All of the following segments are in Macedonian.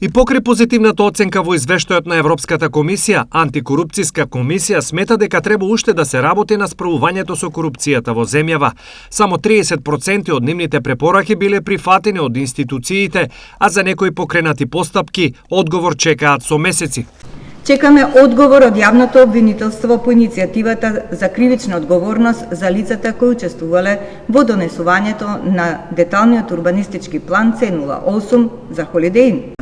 И покрај позитивната оценка во извештајот на Европската комисија, Антикорупцијска комисија смета дека треба уште да се работи на справувањето со корупцијата во земјава. Само 30% од нивните препораки биле прифатени од институциите, а за некои покренати постапки одговор чекаат со месеци. Чекаме одговор од јавното обвинителство по иницијативата за кривична одговорност за лицата кои учествувале во донесувањето на деталниот урбанистички план C08 за Holiday Inn.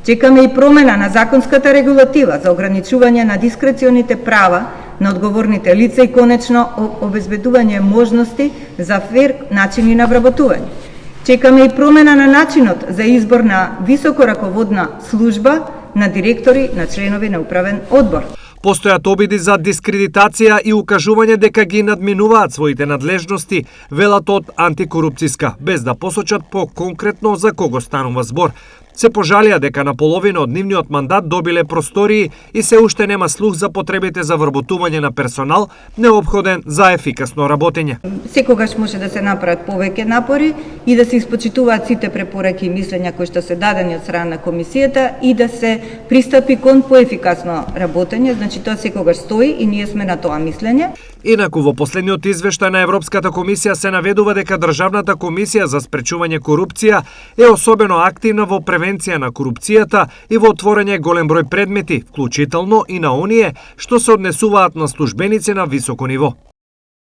Чекаме и промена на законската регулатива за ограничување на дискреционите права на одговорните лица и конечно обезбедување можности за фер начини на вработување. Чекаме и промена на начинот за избор на високораководна служба на директори, на членови на управен одбор. Постојат обиди за дискредитација и укажување дека ги надминуваат своите надлежности, велат од Антикорупцијска, без да посочат по-конкретно за кого станува збор. Се пожалија дека на половина од нивниот мандат добиле простории и се уште нема слух за потребите за вработување на персонал неопходен за ефикасно работење. Секогаш може да се направат повеќе напори и да се испочитуваат сите препораки и мислења кои што се дадени од страна на комисијата и да се пристапи кон поефикасно работење, значи тоа секогаш стои и ние сме на тоа мислење. Инаку во последниот извештај на Европската комисија се наведува дека Државната комисија за спречување корупција е особено активна во превенција на корупцијата и во отворање голем број предмети, вклучително и на оние што се однесуваат на службеници на високо ниво.